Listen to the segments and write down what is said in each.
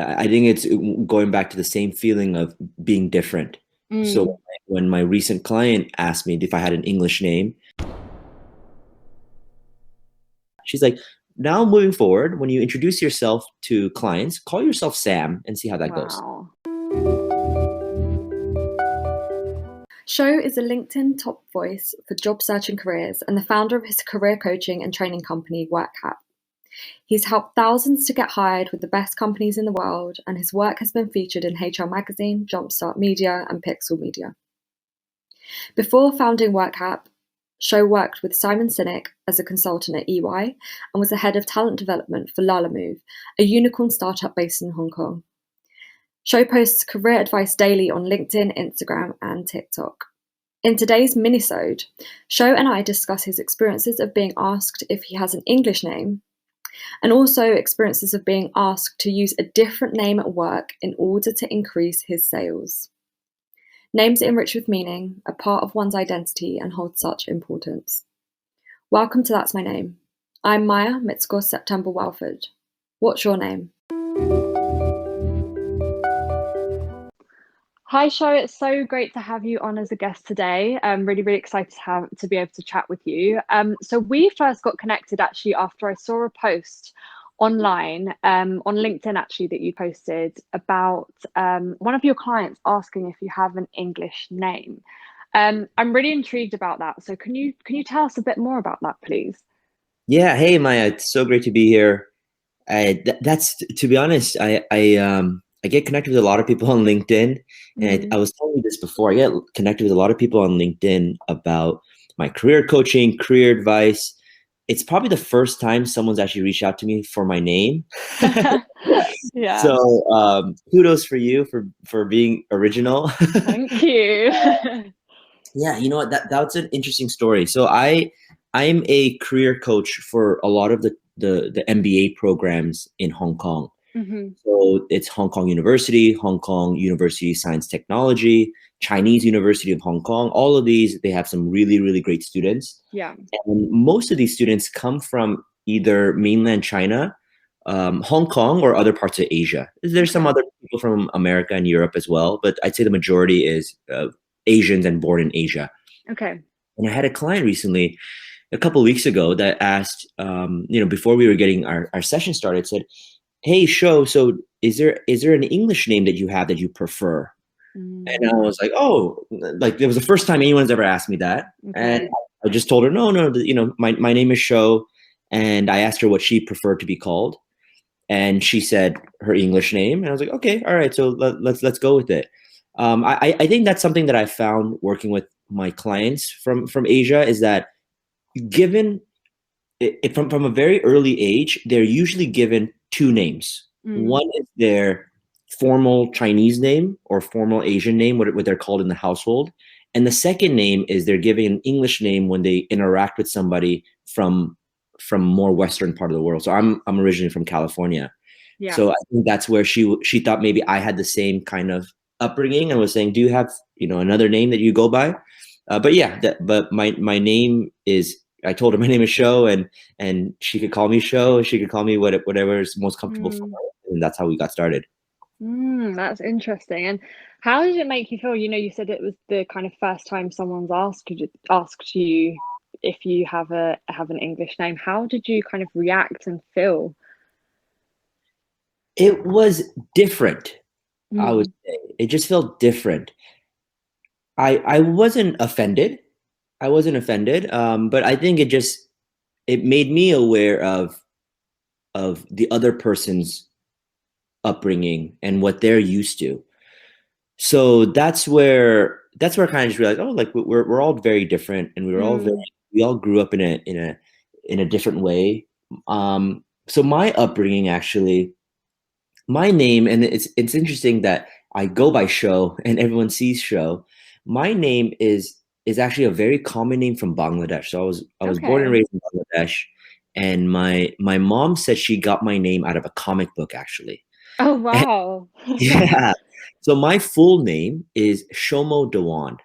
I think it's going back to the same feeling of being different. Mm, So when my recent client asked me if I had an English name, she's like, now moving forward, when you introduce yourself to clients, call yourself Sam and see how that goes. wow. Sho is a LinkedIn top voice for job searching careers and the founder of his career coaching and training company, WorkCap. He's helped thousands to get hired with the best companies in the world, and his work has been featured in HR Magazine, Jumpstart Media, and Pixel Media. Before founding WorkCap, Sho worked with Simon Sinek as a consultant at EY and was the head of talent development for Lalamove, a unicorn startup based in Hong Kong. Sho posts career advice daily on LinkedIn, Instagram, and TikTok. In today's minisode, Sho and I discuss his experiences of being asked if he has an English name, and also experiences of being asked to use a different name at work in order to increase his sales. Names enriched with meaning are part of one's identity and hold such importance. Welcome to That's My Name. I'm Maya Mitskor September Walford. What's your name? Hi, Sho. It's so great to have you on as a guest today. I'm really, really excited to be able to chat with you. So we first got connected actually after I saw a post online on LinkedIn actually that you posted about one of your clients asking if you have an English name. I'm really intrigued about that. So can you tell us a bit more about that, please? Yeah, hey Maya, it's so great to be here. That's to be honest, I get connected with a lot of people on LinkedIn, and I Mm. was telling you this before. I get connected with a lot of people on LinkedIn about my career coaching, career advice. It's probably the first time someone's actually reached out to me for my name. Yeah, So kudos for you for being original. thank you. Yeah, you know what? That's an interesting story. So I'm a career coach for a lot of the MBA programs in Hong Kong. Hmm. So it's Hong Kong University Science Technology, Chinese University of Hong Kong. All of these, they have some really, really great students. Yeah. And most of these students come from either mainland China, Hong Kong, or other parts of Asia. There's some Okay. other people from America and Europe as well, but I'd say the majority is Asians and born in Asia. Okay. And I had a client recently, a couple of weeks ago, that asked, before we were getting our session started, said, "Hey, Sho, so is there an English name that you have that you prefer?" And I Mm, was like, "Oh, like it was the first time anyone's ever asked me that." And okay. I just told her, "No, no, my name is Sho," and I asked her what she preferred to be called, and she said her English name, and I was like, "Okay, all right, so let's go with it." I think that's something that I found working with my clients from Asia is that given from a very early age, they're usually given two names. Mm, One is their formal Chinese name or formal Asian name, what they're called in the household. And the second name is they're giving an English name when they interact with somebody from more Western part of the world. So I'm originally from California. yeah. So I think that's where she thought maybe I had the same kind of upbringing and was saying, "Do you have another name that you go by?" But yeah, but my name is. I told her my name is Sho, and she could call me Sho. She could call me whatever is most comfortable for Mm, her, and that's how we got started. that's interesting. And how did it make you feel? You said it was the kind of first time someone's asked you if you have an English name. How did you kind of react and feel? It was different. I would Mm, say it just felt different. I wasn't offended. I wasn't offended. But I think it made me aware of the other person's upbringing and what they're used to. So that's where I kind of just realized, oh, like we're all very different, and mm, we all grew up in a different way. So my upbringing actually, my name, and it's interesting that I go by Sho and everyone sees Sho. My name is actually a very common name from Bangladesh. So I was born and okay. raised in Bangladesh, and my mom said she got my name out of a comic book actually. Oh, wow. Yeah. So my full name is Shomo Dewan,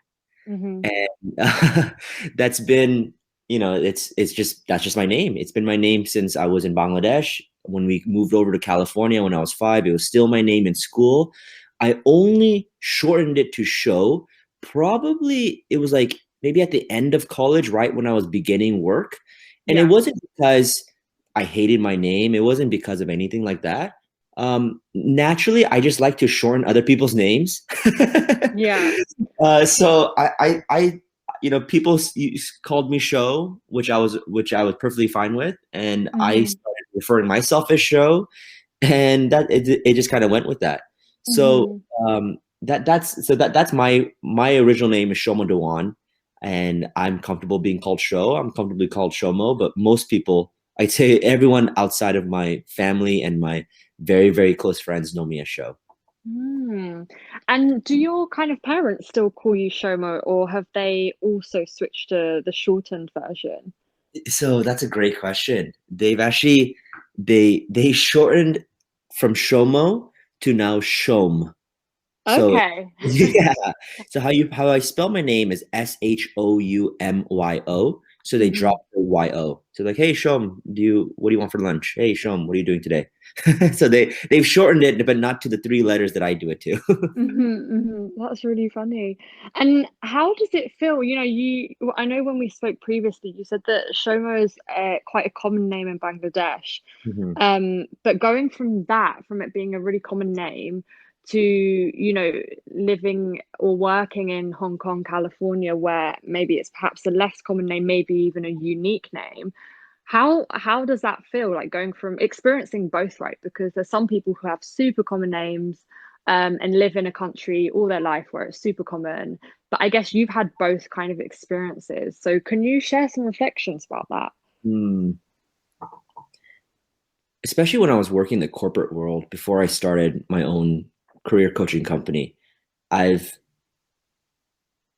Hmm. and that's been, it's just that's just my name. It's been my name since I was in Bangladesh. When we moved over to California when I was 5, it was still my name in school. I only shortened it to Sho. Probably it was like maybe at the end of college, right when I was beginning work. And it Yeah. wasn't because I hated my name. It wasn't because of anything like that. Naturally, I just like to shorten other people's names. Yeah. So people called me Sho, which I was perfectly fine with, and I Mhm. started referring myself as Sho, and that it just kind of went with that. So Mhm. that's my original name is Sho Dewan, and I'm comfortable being called Sho. I'm comfortably called Shomo, but most people, I'd say everyone outside of my family and my very, very close friends know me as Sho. Mm. And do your kind of parents still call you Shomo, or have they also switched to the shortened version? So that's a great question. They've actually they shortened from Shomo to now Shom. So Okay. yeah. So how I spell my name is Shoumyo. So they Mhm. dropped the yo. So like, hey Shom, what do you want for lunch? Hey Shom, what are you doing today? So they've shortened it, but not to the 3 letters that I do it to. Mhm, mhm. That's really funny. And how does it feel? I know when we spoke previously, you said that Shomo is quite a common name in Bangladesh. Mhm. But going from it being a really common name to, living or working in Hong Kong, California, where maybe it's perhaps a less common name, maybe even a unique name. How does that feel like going from experiencing both, right? Because there's some people who have super common names and live in a country all their life where it's super common. But I guess you've had both kind of experiences. So can you share some reflections about that? Hmm. Especially when I was working in the corporate world before I started my own career coaching company, I've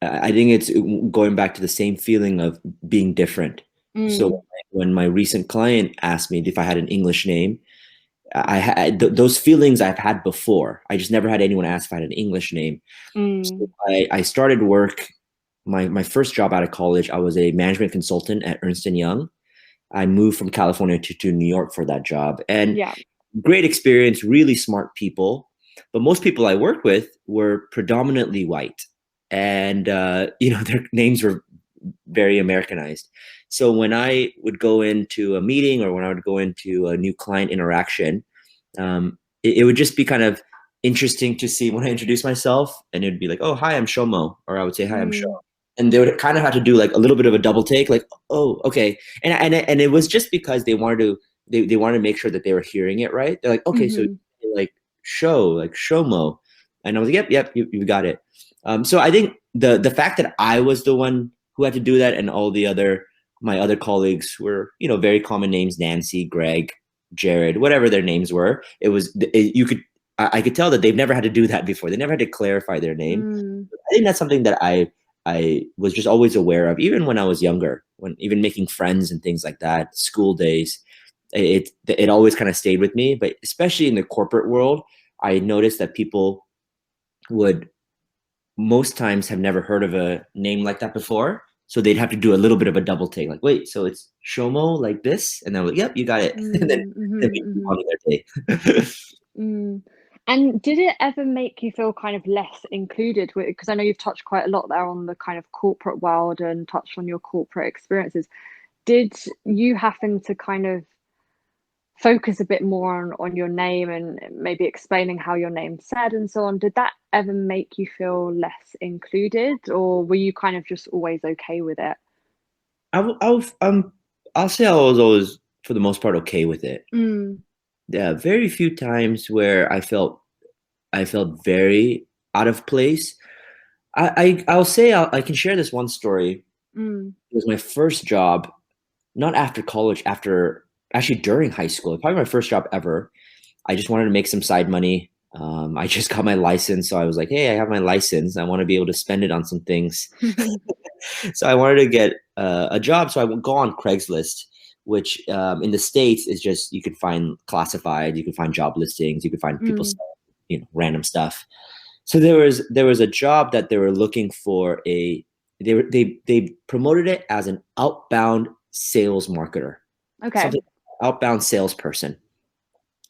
I think it's going back to the same feeling of being different. So Mm, when my recent client asked me if I had an English name, I had those feelings I've had before. I just never had anyone ask if I had an English name. So mm, I started work. My first job out of college, I was a management consultant at Ernst and Young. I moved from California to New York for that job, and yeah. great experience, really smart people. But most people I worked with were predominantly white, and their names were very Americanized. So when I would go into a meeting or when I would go into a new client interaction, it would just be kind of interesting to see when I introduce myself, and it'd be like, "Oh, hi, I'm Shomo," or I would say, "Hi, I'm Sho," Mm, and they would kind of have to do like a little bit of a double take, like, "Oh, okay," and it was just because they wanted to make sure that they were hearing it right. They're like, "Okay, so mhm, like like Shomo," and I was like, "Yep, you got it." So I think the fact that I was the one who had to do that, and all the other my other colleagues were very common names, Nancy, Greg, Jared, whatever their names were. You could I could tell that they've never had to do that before. They never had to clarify their name. mm, I think that's something that I was just always aware of, even when I was younger, when even making friends and things like that, school days. It always kind of stayed with me, but especially in the corporate world, I noticed that people would most times have never heard of a name like that before. So they'd have to do a little bit of a double take, like, wait, so it's Shomo like this? And then like, yep, you got it. And then, mm, then mhm, we move on mhm, to their day. mm. And did it ever make you feel kind of less included with, because I know you've touched quite a lot there on the kind of corporate world and touched on your corporate experiences. Did you happen to kind of focus a bit more on your name and maybe explaining how your name's said and so on? Did that ever make you feel less included, or were you kind of just always okay with it? I'll say I was always, for the most part, okay with it. Mm, There are very few times where I felt very out of place. I'll say I can share this one story. mm, It was my first job, not after college, after actually during high school. Probably my first job ever. I just wanted to make some side money. I just got my license, so I was like, "Hey, I have my license. I want to be able to spend it on some things." So I wanted to get a job. So I would go on Craigslist, which in the States is just you can find classified, you can find job listings, you can find people mm, selling, random stuff. So there was a job that they were looking for they promoted it as an outbound sales marketer, okay. something outbound salesperson.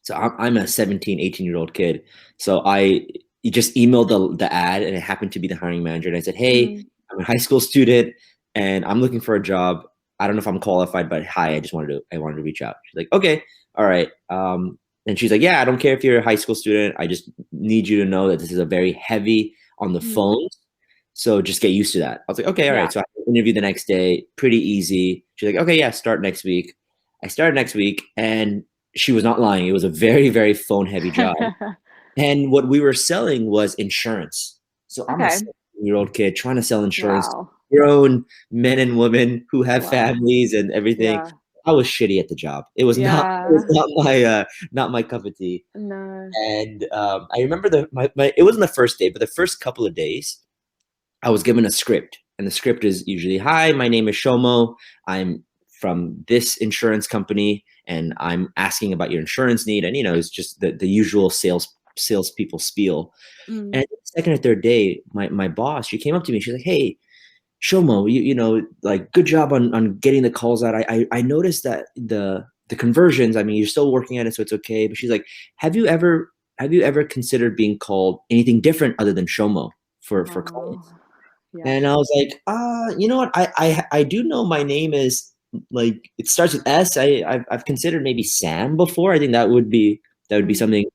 So I'm a 17, 18-year-old kid. So I just emailed the ad, and it happened to be the hiring manager. And I said, hey, I'm a high school student and I'm looking for a job. I don't know if I'm qualified, but hi, I wanted to reach out. She's like, okay, all right. And she's like, yeah, I don't care if you're a high school student. I just need you to know that this is a very heavy on the phone. So just get used to that. I was like, okay, all right. So I interviewed the next day, pretty easy. She's like, okay, yeah, start next week. I started next week, and she was not lying. It was a very, very phone heavy job. And what we were selling was insurance. So I'm a 17-year-old kid trying to sell insurance to grown men and women who have families and everything. Yeah. I was shitty at the job. It was not not my cup of tea. No. And I remember it wasn't the first day, but the first couple of days, I was given a script, and the script is usually, hi, my name is Shomo. I'm from this insurance company, and I'm asking about your insurance need. And, it's just the usual salespeople spiel. And the second or third day, my boss, she came up to me. She's like, hey, Shomo, like, good job on getting the calls out. I noticed that the conversions, I mean, you're still working at it, so it's okay. But she's like, have you ever considered being called anything different other than Shomo for clients? Yeah. And I was like, you know what? I do know my name is, like, it starts with S. I've considered maybe Sam before. I think that would be something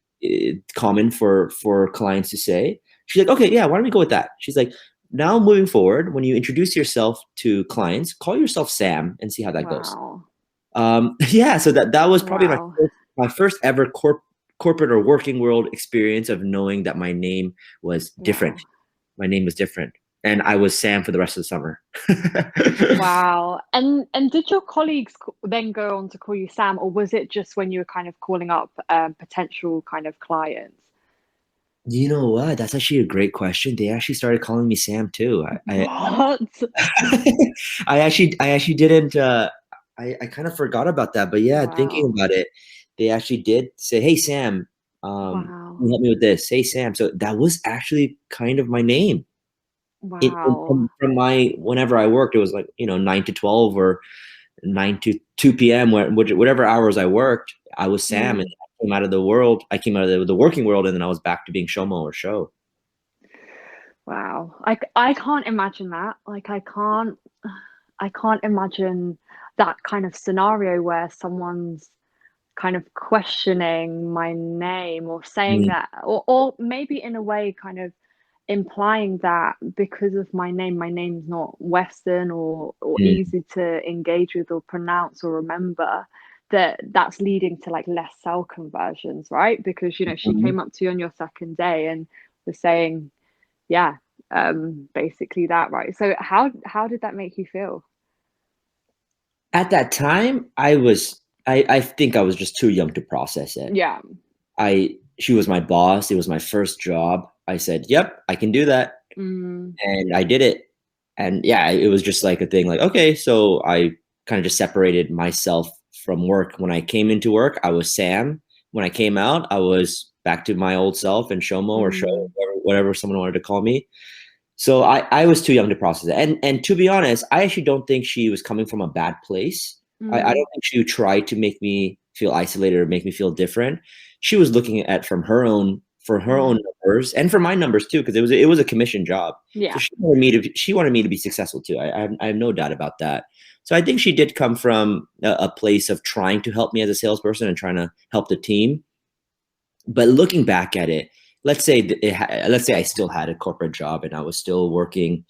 common for clients to say. She's like, okay, yeah, why don't we go with that? She's like, now moving forward, when you introduce yourself to clients, call yourself Sam and see how that goes. Yeah, so that was probably my first ever corporate or working world experience of knowing that my name was different. My name was different. And I was Sam for the rest of the summer. Wow. And did your colleagues then go on to call you Sam, or was it just when you were kind of calling up potential kind of clients? You know what? That's actually a great question. They actually started calling me Sam too. What? I actually didn't. I kind of forgot about that. But yeah, thinking about it, they actually did say, "Hey Sam, can you help me with this?" Hey Sam. So that was actually kind of my name. From my whenever I worked, it was like 9 to 12 or 9 to 2 p.m. Whatever hours I worked, I was Sam, and I came out of the world. I came out of the working world, and then I was back to being Shomo or Sho. Wow, I can't imagine that. Like, I can't imagine that kind of scenario where someone's kind of questioning my name or saying that, or maybe in a way kind of implying that because of my name's not Western or easy to engage with or pronounce or remember, that's leading to like less cell conversions, right? Because she came up to you on your second day and was saying, basically that, right? So how did that make you feel? At that time, I think I was just too young to process it. Yeah. She was my boss. It was my first job. I said, yep, I can do that. And I did it. And yeah, it was just like a thing like, okay, so I kind of just separated myself from work. When I came into work, I was Sam. When I came out, I was back to my old self and Shomo or Sho, whatever someone wanted to call me. So I was too young to process it. And to be honest, I actually don't think she was coming from a bad place. I don't think she tried to make me feel isolated or make me feel different. She was looking at for her own numbers and for my numbers too, because it was a commission job. Yeah. So she wanted me to be successful too. I have no doubt about that. So I think she did come from a place of trying to help me as a salesperson and trying to help the team. But looking back at it, let's say I still had a corporate job and I was still working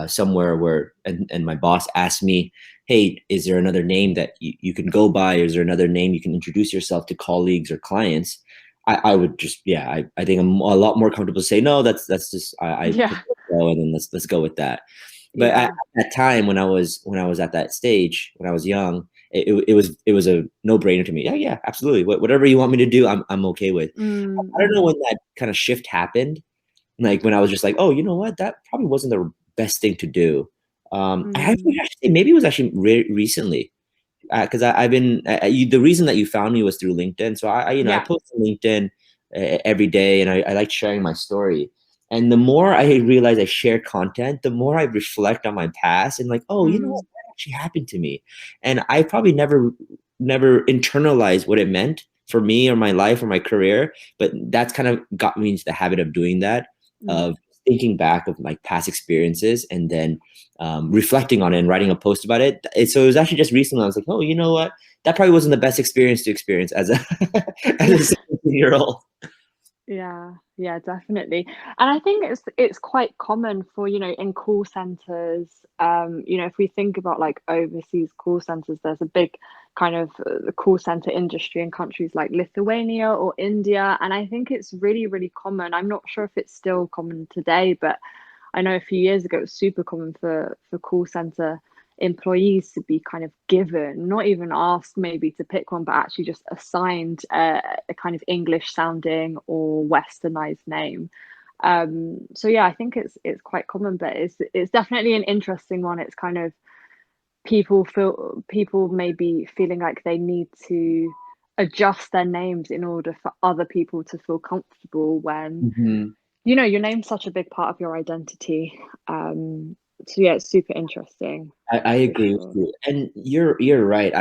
somewhere where, and my boss asked me, hey, is there another name that you can go by? Or is there another name you can introduce yourself to colleagues or clients? I would just, I think I'm a lot more comfortable to say, no, that's just, I go, and then let's go with that. But at that time, when I was at that stage, when I was young, it was a no-brainer to me. Yeah, absolutely. Whatever you want me to do, I'm okay with. I don't know when that kind of shift happened. Like when I was just like, oh, you know what? That probably wasn't the best thing to do. I actually say maybe it was actually recently, because I've been the reason that you found me was through LinkedIn. So I post on LinkedIn every day, and I like sharing my story. And the more I realize I share content, the more I reflect on my past and like, oh, you know what, that actually happened to me. And I probably never internalized what it meant for me or my life or my career, but that's kind of got me into the habit of doing that, of thinking back of like past experiences and then reflecting on it and writing a post about it. So it was actually just recently I was like, oh, you know what? That probably wasn't the best experience to experience as a as a 17-year-old. Yeah, definitely. And I think it's quite common for, in call centers, if we think about like overseas call centers, there's a big kind of the call center industry in countries like Lithuania or India. And I think it's really, really common. I'm not sure if it's still common today, but I know a few years ago it was super common for call center employees to be kind of given, not even asked maybe to pick one, but actually just assigned a kind of English sounding or westernized name. So yeah, I think it's quite common, but it's definitely an interesting one. It's kind of people maybe feeling like they need to adjust their names in order for other people to feel comfortable when your name's such a big part of your identity. So yeah, it's super interesting. I agree with you, and you're right.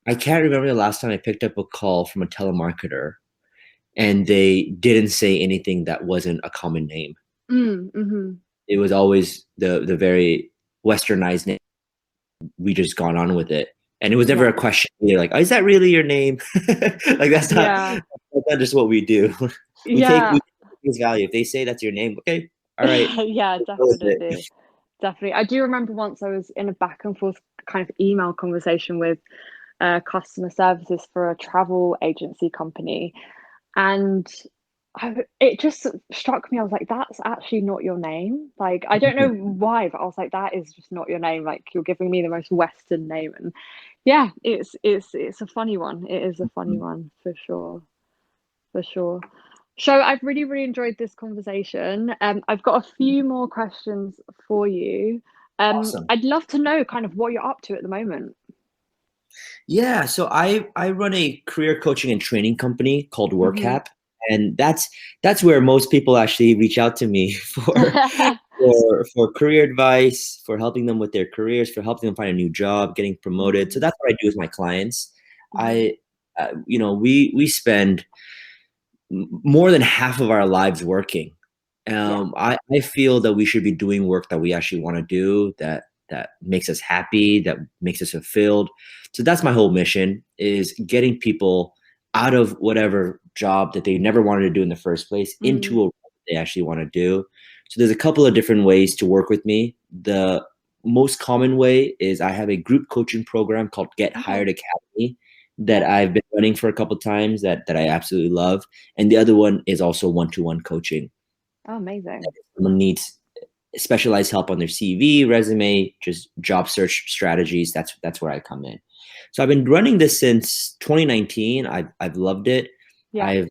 I can't remember the last time I picked up a call from a telemarketer and they didn't say anything that wasn't a common name. It was always the very westernized name. We just gone on with it, and it was never a question. They're like, oh, is that really your name? Like that's not just what we do. We take things value. If they say that's your name, okay, all right. Yeah, definitely. I do remember once I was in a back and forth kind of email conversation with customer services for a travel agency company, and it just struck me. I was like, that's actually not your name. Like, I don't know why, but I was like, that is just not your name. Like, you're giving me the most Western name. And yeah, it's a funny one. It is a funny one for sure. Sho, I've really, really enjoyed this conversation. I've got a few more questions for you. Awesome. I'd love to know kind of what you're up to at the moment. Yeah, so I run a career coaching and training company called WorkHap, and that's where most people actually reach out to me for career advice, for helping them with their careers, for helping them find a new job, getting promoted. So that's what I do with my clients. We spend more than half of our lives working. I feel that we should be doing work that we actually want to do, that makes us happy, that makes us fulfilled. So that's my whole mission, is getting people out of whatever job that they never wanted to do in the first place into a role that they actually want to do. So there's a couple of different ways to work with me. The most common way is I have a group coaching program called Get Hired Academy that I've been running for a couple of times that I absolutely love. And the other one is also one-to-one coaching. Oh, amazing. If someone needs specialized help on their CV, resume, just job search strategies, that's where I come in. So I've been running this since 2019. I've loved it. I've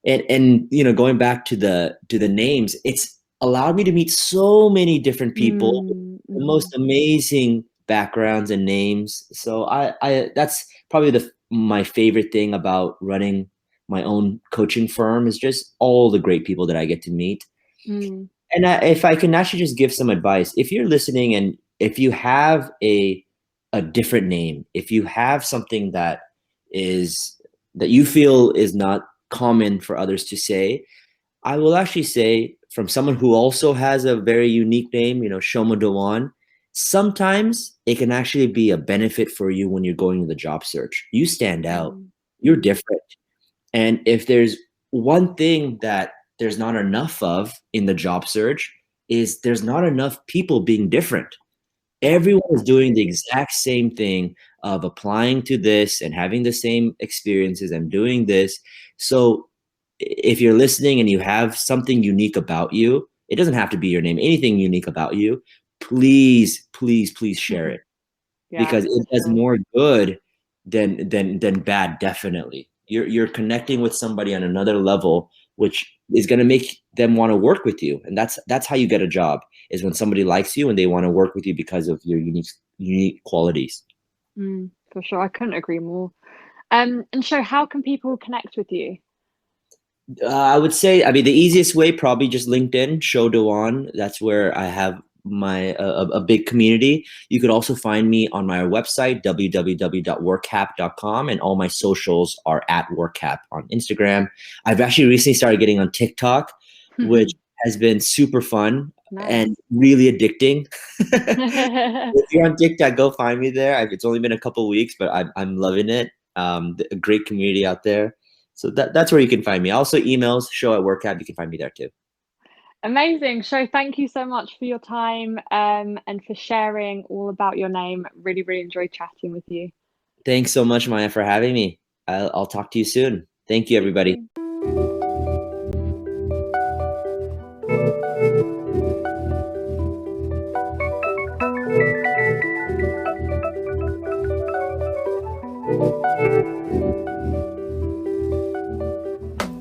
and going back to the names, it's allowed me to meet so many different people, the most amazing backgrounds and names. So I that's probably my favorite thing about running my own coaching firm, is just all the great people that I get to meet. And if I can actually just give some advice, if you're listening and if you have a different name, if you have something that you feel is not common for others to say, I will actually say, from someone who also has a very unique name, Sho Dewan, sometimes it can actually be a benefit for you when you're going to the job search. You stand out. You're different. And if there's one thing that there's not enough of in the job search, is there's not enough people being different. Everyone is doing the exact same thing of applying to this and having the same experiences and doing this. So if you're listening and you have something unique about you, it doesn't have to be your name, anything unique about you, please, please, please share it. Because it does more good than bad, definitely. You're connecting with somebody on another level, which is going to make them want to work with you. And that's how you get a job, is when somebody likes you and they want to work with you because of your unique qualities. For sure. I couldn't agree more. And Sho, how can people connect with you? I would say, the easiest way, probably just LinkedIn, Sho Dewan. That's where I have a big community. You could also find me on my website, www.workcap.com, and all my socials are at workcap on Instagram. I've actually recently started getting on TikTok, which has been super fun and really addicting. If you're on TikTok, go find me there. It's only been a couple weeks, but I'm loving it. A great community out there. So that's where you can find me. Also emails, Sho@workcap. You can find me there too. Amazing. Sho, thank you so much for your time and for sharing all about your name. Really, really enjoyed chatting with you. Thanks so much, Maya, for having me. I'll talk to you soon. Thank you, everybody.